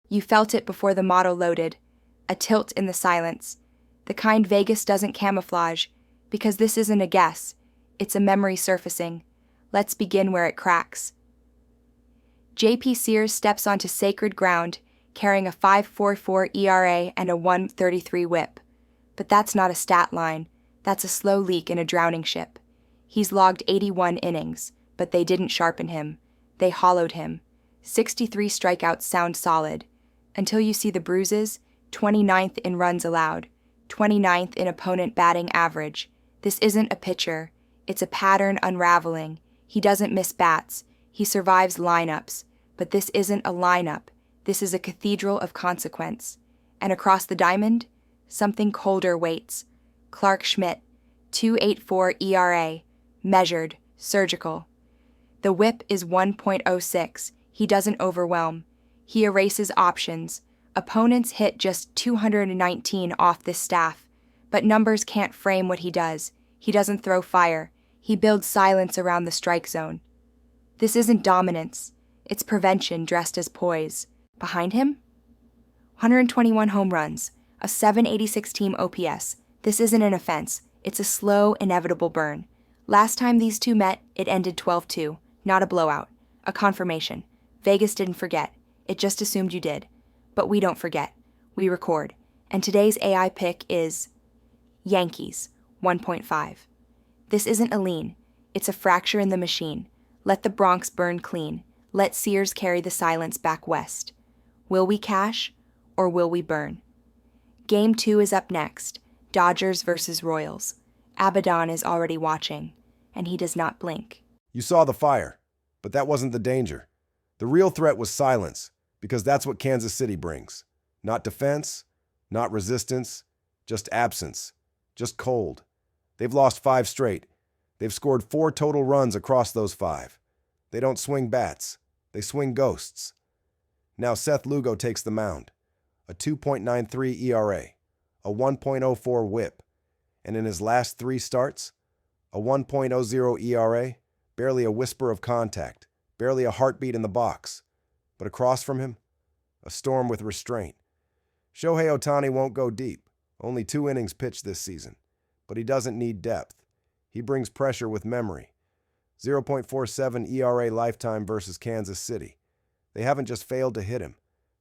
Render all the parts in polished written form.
You felt it before the model loaded, a tilt in the silence, the kind Vegas doesn't camouflage, because this isn't a guess, it's a memory surfacing. Let's begin where it cracks. J.P. Sears steps onto sacred ground, carrying a 5.44 ERA and a 1.33 whip. But that's not a stat line, that's a slow leak in a drowning ship. He's logged 81 innings, but they didn't sharpen him. They hollowed him. 63 strikeouts sound solid. Until you see the bruises, 29th in runs allowed, 29th in opponent batting average. This isn't a pitcher. It's a pattern unraveling. He doesn't miss bats. He survives lineups. But this isn't a lineup. This is a cathedral of consequence. And across the diamond, something colder waits. Clark Schmidt, 2.84 ERA, measured, surgical. The whip is 1.06. He doesn't overwhelm. He erases options. Opponents hit just 219 off this staff. But numbers can't frame what he does. He doesn't throw fire. He builds silence around the strike zone. This isn't dominance. It's prevention dressed as poise. Behind him? 121 home runs, a 786 team OPS. This isn't an offense. It's a slow, inevitable burn. Last time these two met, it ended 12-2. Not a blowout. A confirmation. Vegas didn't forget. It just assumed you did. But we don't forget. We record. And today's AI pick is Yankees, 1.5. This isn't a lean. It's a fracture in the machine. Let the Bronx burn clean. Let Sears carry the silence back west. Will we cash, or will we burn? Game 2 is up next. Dodgers versus Royals. Abaddon is already watching, and he does not blink. You saw the fire, but that wasn't the danger. The real threat was silence, because that's what Kansas City brings. Not defense, not resistance, just absence, just cold. They've lost 5 straight. They've scored 4 total runs across those 5. They don't swing bats. They swing ghosts. Now Seth Lugo takes the mound. A 2.93 ERA, a 1.04 whip, and in his last 3 starts, a 1.00 ERA, barely a whisper of contact, barely a heartbeat in the box. But across from him, a storm with restraint. Shohei Ohtani won't go deep, only 2 innings pitched this season, but he doesn't need depth. He brings pressure with memory. 0.47 ERA lifetime versus Kansas City. They haven't just failed to hit him.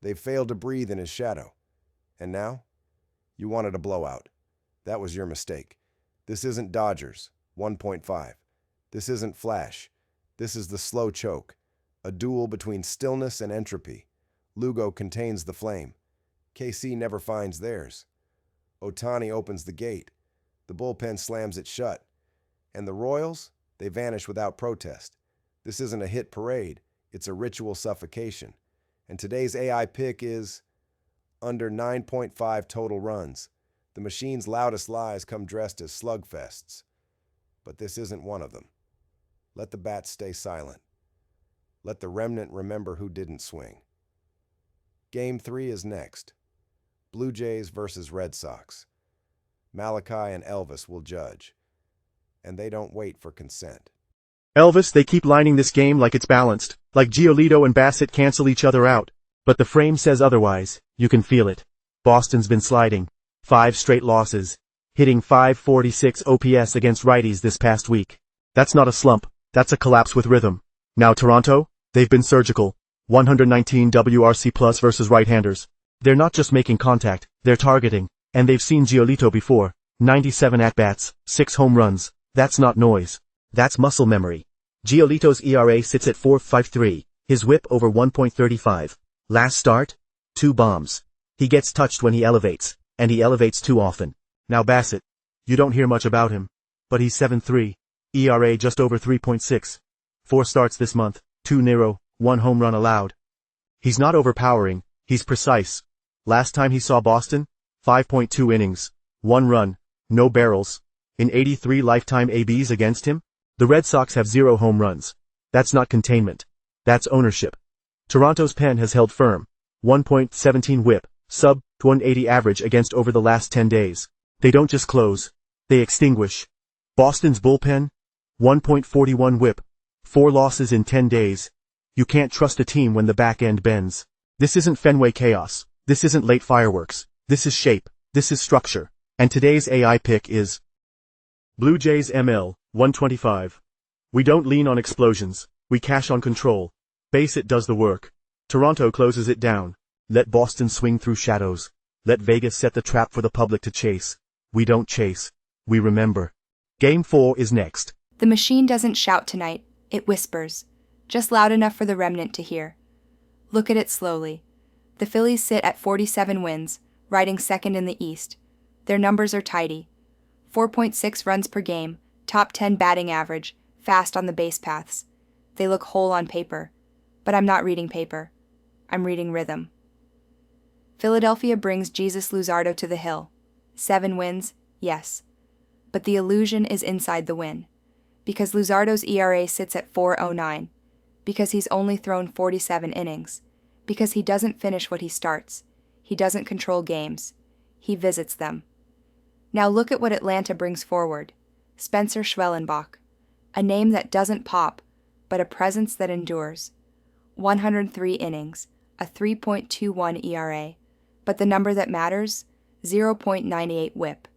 They've failed to breathe in his shadow. And now? You wanted a blowout. That was your mistake. This isn't Dodgers, 1.5. This isn't Flash. This is the slow choke. A duel between stillness and entropy. Lugo contains the flame. KC never finds theirs. Ohtani opens the gate. The bullpen slams it shut. And the Royals? They vanish without protest. This isn't a hit parade. It's a ritual suffocation. And today's AI pick is under 9.5 total runs. The machine's loudest lies come dressed as slugfests. But this isn't one of them. Let the bats stay silent. Let the remnant remember who didn't swing. Game 3 is next. Blue Jays versus Red Sox. Malachi and Elvis will judge. And they don't wait for consent. Elvis, they keep lining this game like it's balanced, like Giolito and Bassett cancel each other out. But the frame says otherwise. You can feel it. Boston's been sliding. 5 straight losses. Hitting 546 OPS against righties this past week. That's not a slump. That's a collapse with rhythm. Now Toronto? They've been surgical. 119 WRC plus versus right-handers. They're not just making contact, they're targeting. And they've seen Giolito before. 97 at-bats, 6 home runs. That's not noise. That's muscle memory. Giolito's ERA sits at 4.53. His whip over 1.35. Last start? 2 bombs. He gets touched when he elevates. And he elevates too often. Now Bassett. You don't hear much about him. But he's 7.3. ERA just over 3.6. 4 starts this month. 2 narrow, 1 home run allowed. He's not overpowering. He's precise. Last time he saw Boston? 5.2 innings. 1 run. No barrels. In 83 lifetime ABs against him? The Red Sox have 0 home runs. That's not containment. That's ownership. Toronto's pen has held firm. 1.17 whip, sub 180 average against over the last 10 days. They don't just close. They extinguish. Boston's bullpen? 1.41 whip. 4 losses in 10 days. You can't trust a team when the back end bends. This isn't Fenway chaos. This isn't late fireworks. This is shape. This is structure. And today's AI pick is Blue Jays ML 125. We don't lean on explosions. We cash on control. Base it does the work. Toronto closes it down. Let Boston swing through shadows. Let Vegas set the trap for the public to chase. We don't chase. We remember. Game 4 is next. The machine doesn't shout tonight, it whispers, just loud enough for the remnant to hear. Look at it slowly. The Phillies sit at 47 wins, riding second in the East. Their numbers are tidy. 4.6 runs per game, top 10 batting average, fast on the base paths. They look whole on paper, but I'm not reading paper. I'm reading rhythm. Philadelphia brings Jesus Luzardo to the hill. 7 wins, yes. But the illusion is inside the win. Because Luzardo's ERA sits at 4.09. Because he's only thrown 47 innings. Because he doesn't finish what he starts. He doesn't control games. He visits them. Now look at what Atlanta brings forward. Spencer Schwellenbach. A name that doesn't pop, but a presence that endures. 103 innings, a 3.21 ERA. But the number that matters, 0.98 whip.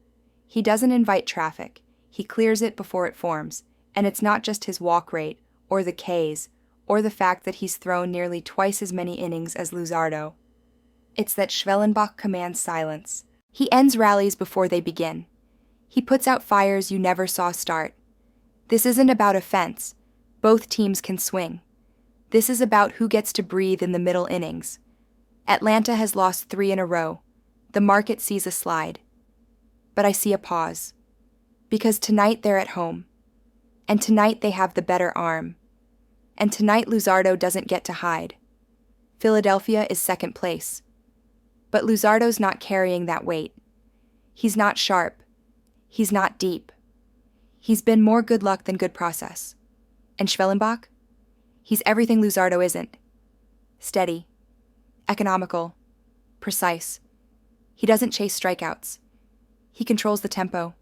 He doesn't invite traffic. He clears it before it forms. And it's not just his walk rate, or the Ks, or the fact that he's thrown nearly twice as many innings as Luzardo. It's that Schwellenbach commands silence. He ends rallies before they begin. He puts out fires you never saw start. This isn't about offense. Both teams can swing. This is about who gets to breathe in the middle innings. Atlanta has lost 3 in a row. The market sees a slide. But I see a pause. Because tonight they're at home. And tonight they have the better arm. And tonight Luzardo doesn't get to hide. Philadelphia is second place. But Luzardo's not carrying that weight. He's not sharp. He's not deep. He's been more good luck than good process. And Schwellenbach? He's everything Luzardo isn't. Steady. Economical. Precise. He doesn't chase strikeouts. He controls the tempo.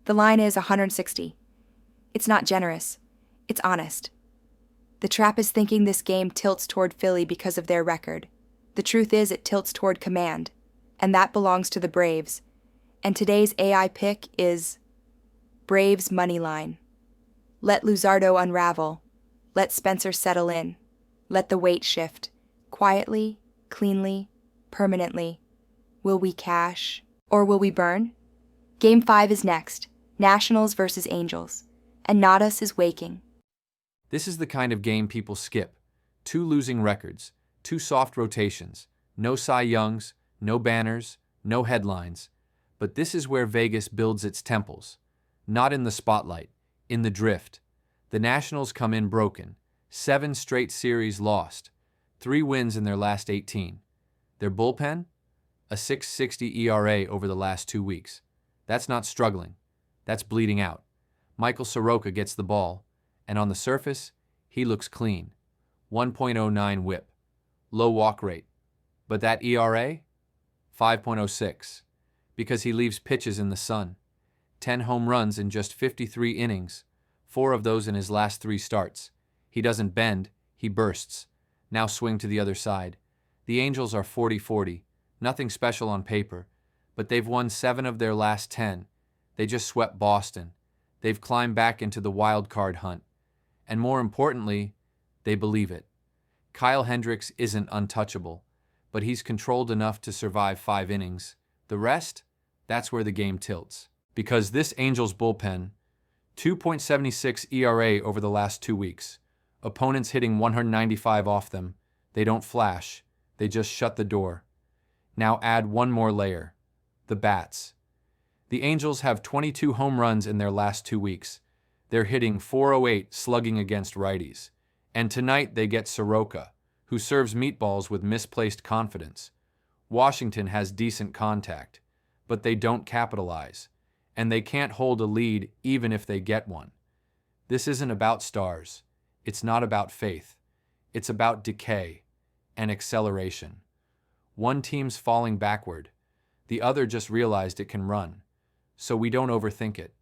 The line is 160. It's not generous. It's honest. The trap is thinking this game tilts toward Philly because of their record. The truth is it tilts toward command, and that belongs to the Braves. And today's AI pick is Braves money line. Let Luzardo unravel. Let Spencer settle in. Let the weight shift. Quietly, cleanly, permanently. Will we cash, or will we burn? Game 5 is next. Nationals versus Angels. And Nadas is waking. This is the kind of game people skip. 2 losing records, 2 soft rotations, no Cy Youngs, no banners, no headlines. But this is where Vegas builds its temples. Not in the spotlight, in the drift. The Nationals come in broken. 7 straight series lost. 3 wins in their last 18. Their bullpen? A 6.60 ERA over the last 2 weeks. That's not struggling. That's bleeding out. Michael Soroka gets the ball, and on the surface, he looks clean. 1.09 whip. Low walk rate. But that ERA? 5.06. Because he leaves pitches in the sun. 10 home runs in just 53 innings. 4 of those in his last 3 starts. He doesn't bend, he bursts. Now swing to the other side. The Angels are 40-40. Nothing special on paper. But they've won 7 of their last 10. They just swept Boston. They've climbed back into the wild card hunt. And more importantly, they believe it. Kyle Hendricks isn't untouchable, but he's controlled enough to survive 5 innings. The rest? That's where the game tilts. Because this Angels bullpen, 2.76 ERA over the last 2 weeks. Opponents hitting 195 off them. They don't flash. They just shut the door. Now add one more layer. The bats. The Angels have 22 home runs in their last 2 weeks. They're hitting .408 slugging against righties. And tonight they get Soroka, who serves meatballs with misplaced confidence. Washington has decent contact, but they don't capitalize. And they can't hold a lead even if they get one. This isn't about stars. It's not about faith. It's about decay and acceleration. One team's falling backward. The other just realized it can run. So we don't overthink it.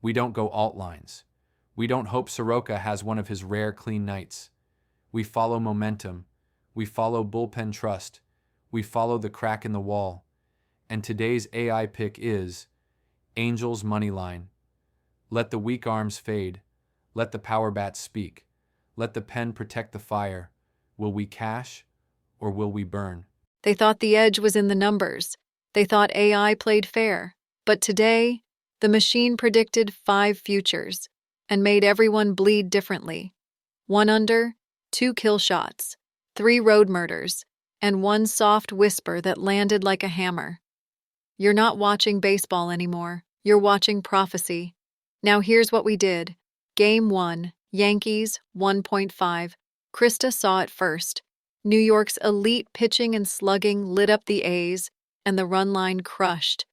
We don't go alt lines. We don't hope Soroka has one of his rare clean nights. We follow momentum. We follow bullpen trust. We follow the crack in the wall. And today's AI pick is Angels money line. Let the weak arms fade. Let the power bats speak. Let the pen protect the fire. Will we cash or will we burn? They thought the edge was in the numbers. They thought AI played fair. But today, the machine predicted 5 futures and made everyone bleed differently. 1 under, 2 kill shots, 3 road murders, and 1 soft whisper that landed like a hammer. You're not watching baseball anymore. You're watching prophecy. Now here's what we did. Game 1, Yankees 1.5. Krista saw it first. New York's elite pitching and slugging lit up the A's, and the run line crushed.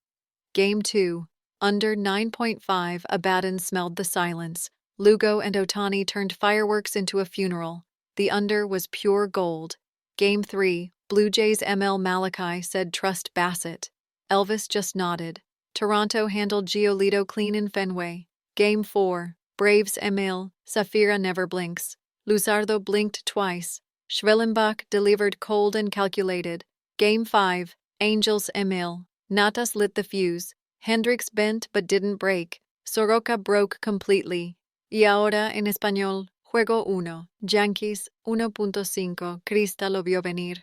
Game 2, under 9.5. Abaddon smelled the silence. Lugo and Ohtani turned fireworks into a funeral. The under was pure gold. Game 3, Blue Jays ML Malachi said trust Bassett. Elvis just nodded. Toronto handled Giolito clean in Fenway. Game 4, Braves Emil, Safira never blinks. Luzardo blinked twice. Schwellenbach delivered cold and calculated. Game 5, Angels Emil. Natas lit the fuse. Hendricks bent but didn't break. Soroka broke completely. Y ahora en español, Juego 1, Yankees 1.5. Krista lo vio venir.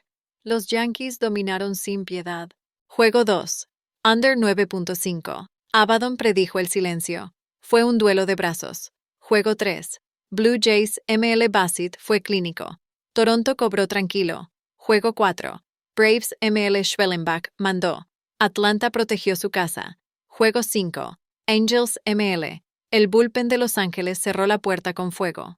Los Yankees dominaron sin piedad. Juego 2, under 9.5. Abaddon predijo el silencio. Fue un duelo de brazos. Juego 3, Blue Jays ML Bassett fue clínico. Toronto cobró tranquilo. Juego 4, Braves ML Schwellenbach mandó. Atlanta protegió su casa. Juego 5, Angels ML. El bullpen de Los Ángeles cerró la puerta con fuego.